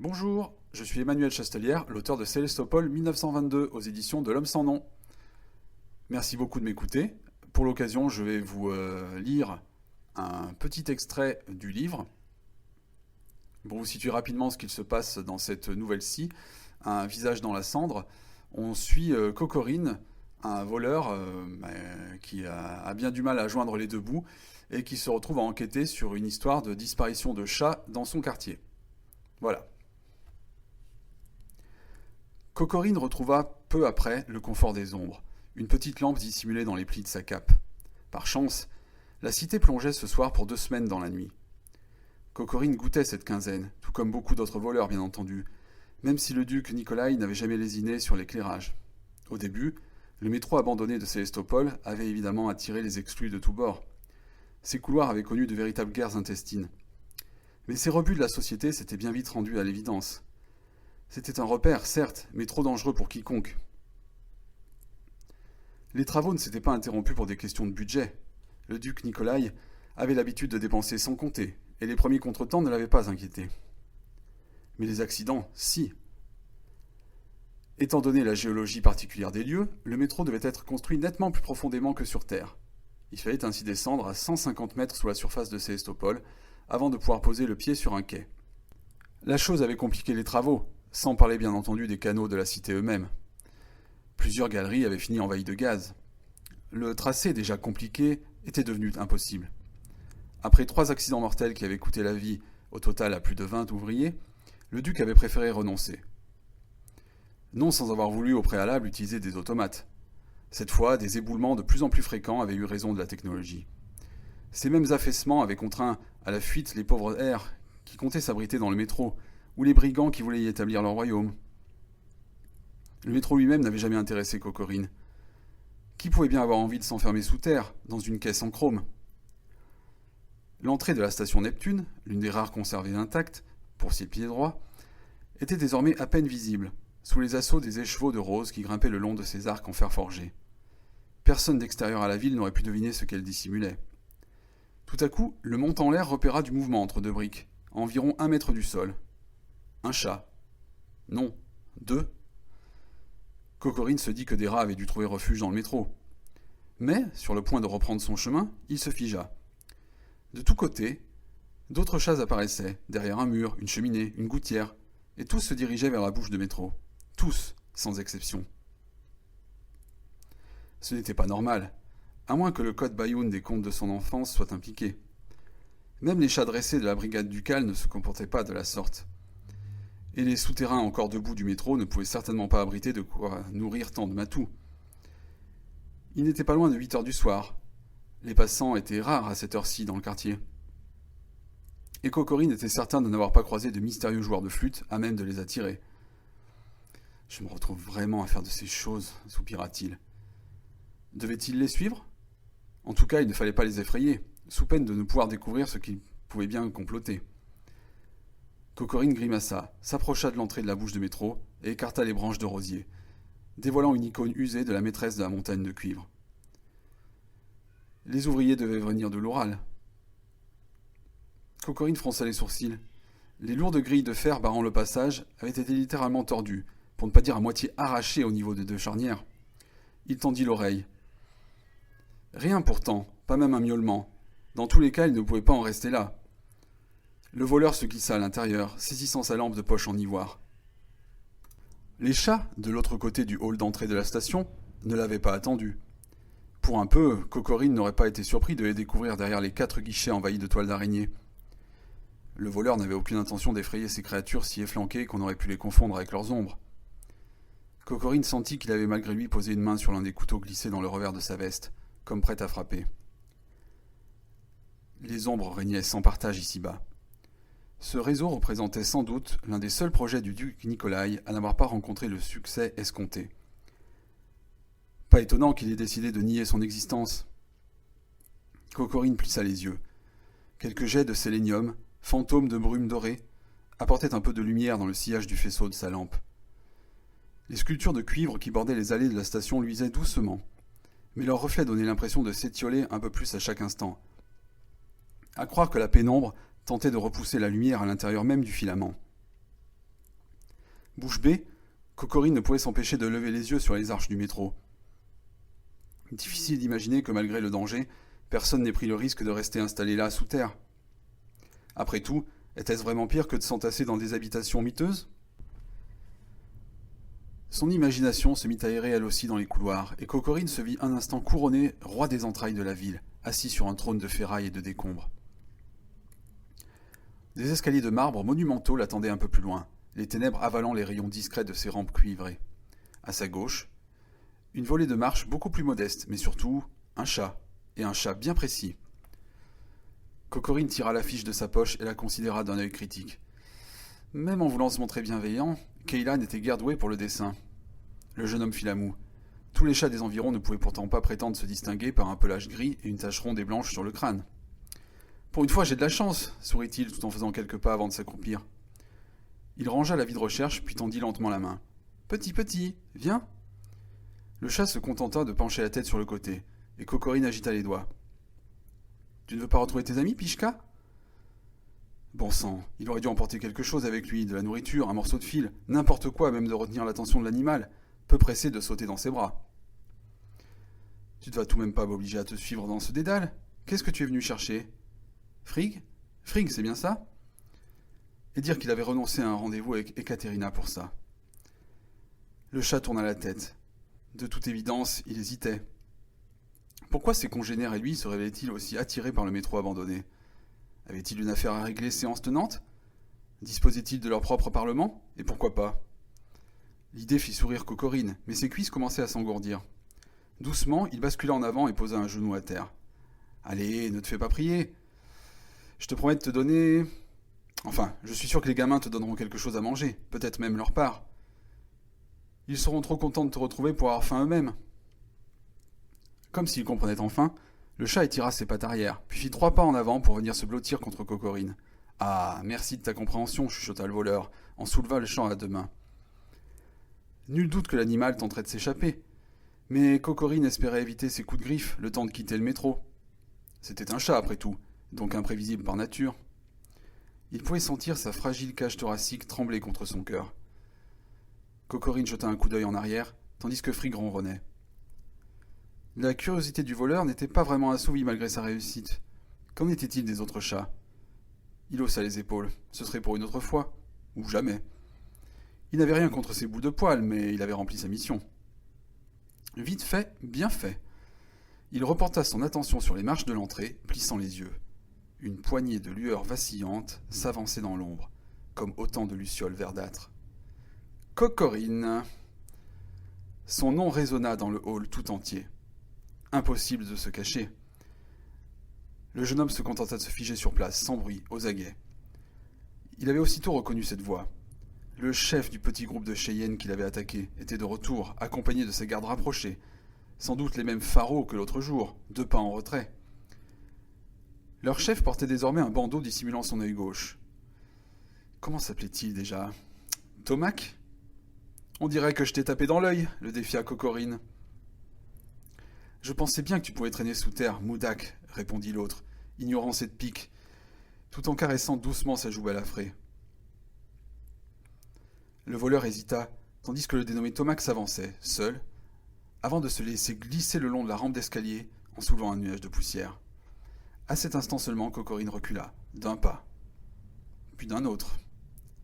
Bonjour, je suis Emmanuel Chastelière, l'auteur de Célestopol 1922 aux éditions de l'Homme sans nom. Merci beaucoup de m'écouter. Pour l'occasion, je vais vous lire un petit extrait du livre. Pour vous situer rapidement ce qu'il se passe dans cette nouvelle-ci, Un visage dans la cendre, on suit Cocorine, un voleur qui a bien du mal à joindre les deux bouts et qui se retrouve à enquêter sur une histoire de disparition de chats dans son quartier. Voilà. Cocorine retrouva peu après le confort des ombres, une petite lampe dissimulée dans les plis de sa cape. Par chance, la cité plongeait ce soir pour 2 semaines dans la nuit. Cocorine goûtait cette quinzaine, tout comme beaucoup d'autres voleurs bien entendu, même si le duc Nikolai n'avait jamais lésiné sur l'éclairage. Au début, le métro abandonné de Sélestopol avait évidemment attiré les exclus de tous bords. Ces couloirs avaient connu de véritables guerres intestines. Mais ces rebuts de la société s'étaient bien vite rendus à l'évidence. C'était un repère, certes, mais trop dangereux pour quiconque. Les travaux ne s'étaient pas interrompus pour des questions de budget. Le duc Nikolai avait l'habitude de dépenser sans compter, et les premiers contretemps ne l'avaient pas inquiété. Mais les accidents, si. Étant donné la géologie particulière des lieux, le métro devait être construit nettement plus profondément que sur Terre. Il fallait ainsi descendre à 150 mètres sous la surface de Sélestopol avant de pouvoir poser le pied sur un quai. La chose avait compliqué les travaux, sans parler bien entendu des canaux de la cité eux-mêmes. Plusieurs galeries avaient fini envahies de gaz. Le tracé, déjà compliqué, était devenu impossible. Après 3 accidents mortels qui avaient coûté la vie au total à plus de 20 ouvriers, le duc avait préféré renoncer. Non sans avoir voulu au préalable utiliser des automates. Cette fois, des éboulements de plus en plus fréquents avaient eu raison de la technologie. Ces mêmes affaissements avaient contraint à la fuite les pauvres airs qui comptaient s'abriter dans le métro, ou les brigands qui voulaient y établir leur royaume. Le métro lui-même n'avait jamais intéressé Cocorine. Qui pouvait bien avoir envie de s'enfermer sous terre, dans une caisse en chrome? L'entrée de la station Neptune, l'une des rares conservées intactes, pour ses pieds droits, était désormais à peine visible, sous les assauts des écheveaux de rose qui grimpaient le long de ses arcs en fer forgé. Personne d'extérieur à la ville n'aurait pu deviner ce qu'elle dissimulait. Tout à coup, le montant en l'air repéra du mouvement entre 2 briques, à environ 1 mètre du sol. Un chat. Non, 2. Cocorine se dit que des rats avaient dû trouver refuge dans le métro. Mais, sur le point de reprendre son chemin, il se figea. De tous côtés, d'autres chats apparaissaient, derrière un mur, une cheminée, une gouttière, et tous se dirigeaient vers la bouche de métro. Tous, sans exception. Ce n'était pas normal, à moins que le code Bayoun des contes de son enfance soit impliqué. Même les chats dressés de la brigade ducale ne se comportaient pas de la sorte. Et les souterrains encore debout du métro ne pouvaient certainement pas abriter de quoi nourrir tant de matous. Il n'était pas loin de 8 heures du soir. Les passants étaient rares à cette heure-ci dans le quartier. Et Cocorine était certain de n'avoir pas croisé de mystérieux joueurs de flûte à même de les attirer. « Je me retrouve vraiment à faire de ces choses, soupira-t-il. Devait-il les suivre? En tout cas, il ne fallait pas les effrayer, sous peine de ne pouvoir découvrir ce qu'ils pouvaient bien comploter. Cocorine grimaça, s'approcha de l'entrée de la bouche de métro et écarta les branches de rosier, dévoilant une icône usée de la maîtresse de la montagne de cuivre. Les ouvriers devaient venir de l'Oural. Cocorine fronça les sourcils. Les lourdes grilles de fer barrant le passage avaient été littéralement tordues, pour ne pas dire à moitié arrachées au niveau des 2 charnières. Il tendit l'oreille. Rien pourtant, pas même un miaulement. Dans tous les cas, il ne pouvait pas en rester là. Le voleur se glissa à l'intérieur, saisissant sa lampe de poche en ivoire. Les chats, de l'autre côté du hall d'entrée de la station, ne l'avaient pas attendu. Pour un peu, Cocorine n'aurait pas été surpris de les découvrir derrière les 4 guichets envahis de toiles d'araignée. Le voleur n'avait aucune intention d'effrayer ces créatures si efflanquées qu'on aurait pu les confondre avec leurs ombres. Cocorine sentit qu'il avait malgré lui posé une main sur l'un des couteaux glissés dans le revers de sa veste, comme prêt à frapper. Les ombres régnaient sans partage ici-bas. Ce réseau représentait sans doute l'un des seuls projets du duc Nikolai à n'avoir pas rencontré le succès escompté. Pas étonnant qu'il ait décidé de nier son existence. Cocorine plissa les yeux. Quelques jets de sélénium, fantômes de brume dorée, apportaient un peu de lumière dans le sillage du faisceau de sa lampe. Les sculptures de cuivre qui bordaient les allées de la station luisaient doucement, mais leur reflet donnait l'impression de s'étioler un peu plus à chaque instant. À croire que la pénombre tentait de repousser la lumière à l'intérieur même du filament. Bouche bée, Cocorine ne pouvait s'empêcher de lever les yeux sur les arches du métro. Difficile d'imaginer que malgré le danger, personne n'ait pris le risque de rester installé là sous terre. Après tout, était-ce vraiment pire que de s'entasser dans des habitations miteuses ? Son imagination se mit à errer elle aussi dans les couloirs, et Cocorine se vit un instant couronné roi des entrailles de la ville, assis sur un trône de ferraille et de décombres. Des escaliers de marbre monumentaux l'attendaient un peu plus loin, les ténèbres avalant les rayons discrets de ses rampes cuivrées. À sa gauche, une volée de marche beaucoup plus modeste, mais surtout un chat, et un chat bien précis. Cocorine tira l'affiche de sa poche et la considéra d'un œil critique. Même en voulant se montrer bienveillant, Kayla n'était guère douée pour le dessin. Le jeune homme fit la moue. Tous les chats des environs ne pouvaient pourtant pas prétendre se distinguer par un pelage gris et une tache ronde et blanche sur le crâne. Pour une fois, j'ai de la chance, sourit-il tout en faisant quelques pas avant de s'accroupir. Il rangea la vie de recherche, puis tendit lentement la main. Petit, viens. Le chat se contenta de pencher la tête sur le côté, et Cocorine agita les doigts. Tu ne veux pas retrouver tes amis, Pichka ? Bon sang, il aurait dû emporter quelque chose avec lui, de la nourriture, un morceau de fil, n'importe quoi, même de retenir l'attention de l'animal, peu pressé de sauter dans ses bras. Tu ne vas tout de même pas m'obliger à te suivre dans ce dédale ? Qu'est-ce que tu es venu chercher ? Frigg ? Frigg, c'est bien ça ? Et dire qu'il avait renoncé à un rendez-vous avec Ekaterina pour ça. Le chat tourna la tête. De toute évidence, il hésitait. Pourquoi ses congénères et lui se révélaient-ils aussi attirés par le métro abandonné ? Avaient-ils une affaire à régler séance tenante ? Disposaient-ils de leur propre parlement ? Et pourquoi pas ? L'idée fit sourire Cocorine, mais ses cuisses commençaient à s'engourdir. Doucement, il bascula en avant et posa un genou à terre. « Allez, ne te fais pas prier. Je te promets de te donner... Enfin, je suis sûr que les gamins te donneront quelque chose à manger, peut-être même leur part. Ils seront trop contents de te retrouver pour avoir faim eux-mêmes. » Comme s'il comprenait enfin, le chat étira ses pattes arrière, puis fit 3 pas en avant pour venir se blottir contre Cocorine. « Ah, merci de ta compréhension, chuchota le voleur, en souleva le chat à 2 mains. Nul doute que l'animal tenterait de s'échapper, mais Cocorine espérait éviter ses coups de griffe le temps de quitter le métro. C'était un chat après tout, donc imprévisible par nature. Il pouvait sentir sa fragile cage thoracique trembler contre son cœur. Cocorine jeta un coup d'œil en arrière, tandis que Frigg ronronnait. La curiosité du voleur n'était pas vraiment assouvie malgré sa réussite. Qu'en était-il des autres chats ? Il haussa les épaules. Ce serait pour une autre fois. Ou jamais. Il n'avait rien contre ces bouts de poils, mais il avait rempli sa mission. Vite fait, bien fait. Il reporta son attention sur les marches de l'entrée, plissant les yeux. Une poignée de lueurs vacillantes s'avançait dans l'ombre, comme autant de lucioles verdâtres. Cocorine. Son nom résonna dans le hall tout entier. Impossible de se cacher. Le jeune homme se contenta de se figer sur place, sans bruit, aux aguets. Il avait aussitôt reconnu cette voix. Le chef du petit groupe de Cheyennes qui l'avait attaqué était de retour, accompagné de ses gardes rapprochés. Sans doute les mêmes pharaons que l'autre jour, 2 pas en retrait. Leur chef portait désormais un bandeau dissimulant son œil gauche. Comment s'appelait-il déjà ? Tomac ? On dirait que je t'ai tapé dans l'œil, le défia Cocorine. Je pensais bien que tu pouvais traîner sous terre, Moudak, répondit l'autre, ignorant cette pique, tout en caressant doucement sa joue balafrée. Le voleur hésita, tandis que le dénommé Tomac s'avançait, seul, avant de se laisser glisser le long de la rampe d'escalier en soulevant un nuage de poussière. À cet instant seulement, Cocorine recula, d'un pas, puis d'un autre.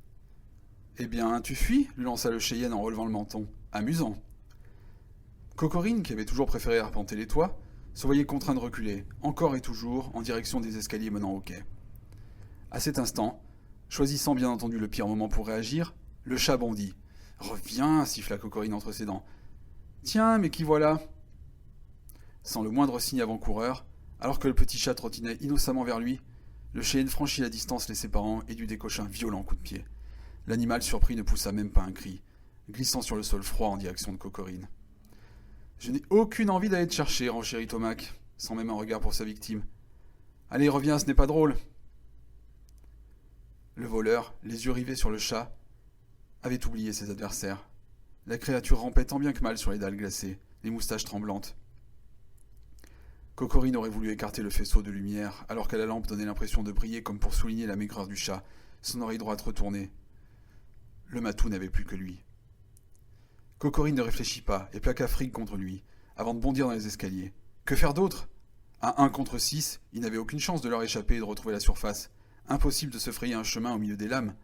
« Eh bien, tu fuis ?» lui lança le Cheyenne en relevant le menton. « Amusant !» Cocorine, qui avait toujours préféré arpenter les toits, se voyait contraint de reculer, encore et toujours, en direction des escaliers menant au quai. À cet instant, choisissant bien entendu le pire moment pour réagir, le chat bondit. « Reviens !» siffla Cocorine entre ses dents. « Tiens, mais qui voilà ?» Sans le moindre signe avant-coureur, alors que le petit chat trottinait innocemment vers lui, le Cheyenne franchit la distance les séparant et lui décocha un violent coup de pied. L'animal surpris ne poussa même pas un cri, glissant sur le sol froid en direction de Cocorine. « Je n'ai aucune envie d'aller te chercher, renchérit Tomac, sans même un regard pour sa victime. « Allez, reviens, ce n'est pas drôle !» Le voleur, les yeux rivés sur le chat, avait oublié ses adversaires. La créature rampait tant bien que mal sur les dalles glacées, les moustaches tremblantes. Cocorine aurait voulu écarter le faisceau de lumière, alors que la lampe donnait l'impression de briller comme pour souligner la maigreur du chat, son oreille droite retournée. Le matou n'avait plus que lui. Cocorine ne réfléchit pas et plaqua Frigg contre lui, avant de bondir dans les escaliers. Que faire d'autre? À 1 contre 6, il n'avait aucune chance de leur échapper et de retrouver la surface. Impossible de se frayer un chemin au milieu des lames.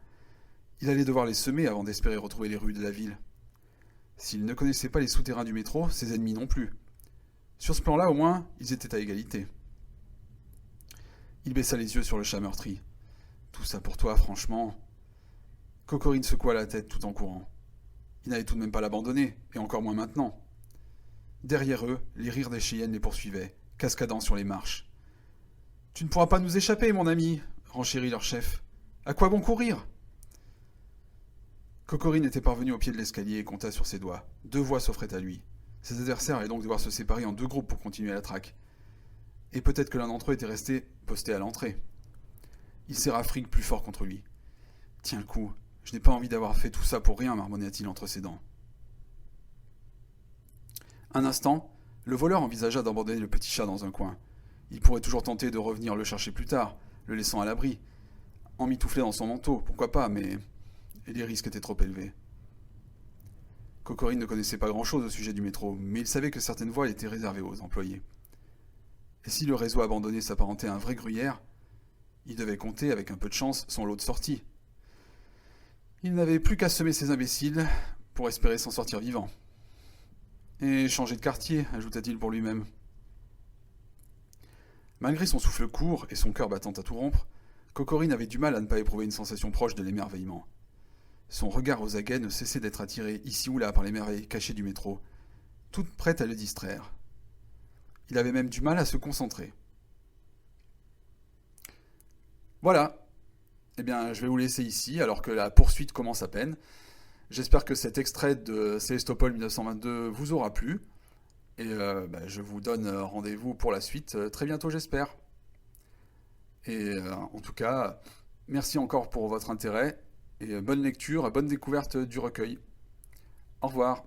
Il allait devoir les semer avant d'espérer retrouver les rues de la ville. S'il ne connaissait pas les souterrains du métro, ses ennemis non plus. Sur ce plan-là, au moins, ils étaient à égalité. Il baissa les yeux sur le chat meurtri. Tout ça pour toi, franchement. Cocorine secoua la tête tout en courant. Il n'allait tout de même pas l'abandonner, et encore moins maintenant. Derrière eux, les rires des chiennes les poursuivaient, cascadant sur les marches. « Tu ne pourras pas nous échapper, mon ami !» renchérit leur chef. « À quoi bon courir ?» Cocorine était parvenu au pied de l'escalier et compta sur ses doigts. 2 voies s'offraient à lui. Ses adversaires allaient donc devoir se séparer en 2 groupes pour continuer la traque. Et peut-être que l'un d'entre eux était resté posté à l'entrée. Il serra Frigg plus fort contre lui. « Tiens le coup, je n'ai pas envie d'avoir fait tout ça pour rien, marmonna-t-il entre ses dents. Un instant, le voleur envisagea d'abandonner le petit chat dans un coin. Il pourrait toujours tenter de revenir le chercher plus tard, le laissant à l'abri. Emmitouflé dans son manteau, pourquoi pas, mais les risques étaient trop élevés. Cocorine ne connaissait pas grand-chose au sujet du métro, mais il savait que certaines voies étaient réservées aux employés. Et si le réseau abandonné s'apparentait à un vrai gruyère, il devait compter, avec un peu de chance, son lot de sorties. Il n'avait plus qu'à semer ces imbéciles pour espérer s'en sortir vivant. Et changer de quartier, ajouta-t-il pour lui-même. Malgré son souffle court et son cœur battant à tout rompre, Cocorine avait du mal à ne pas éprouver une sensation proche de l'émerveillement. Son regard aux aguets ne cessait d'être attiré ici ou là par les merveilles cachées du métro, toutes prêtes à le distraire. Il avait même du mal à se concentrer. Voilà. Eh bien, je vais vous laisser ici, alors que la poursuite commence à peine. J'espère que cet extrait de Sélestopol 1922 vous aura plu. Et je vous donne rendez-vous pour la suite très bientôt, j'espère. Et en tout cas, merci encore pour votre intérêt. Et bonne lecture, bonne découverte du recueil. Au revoir.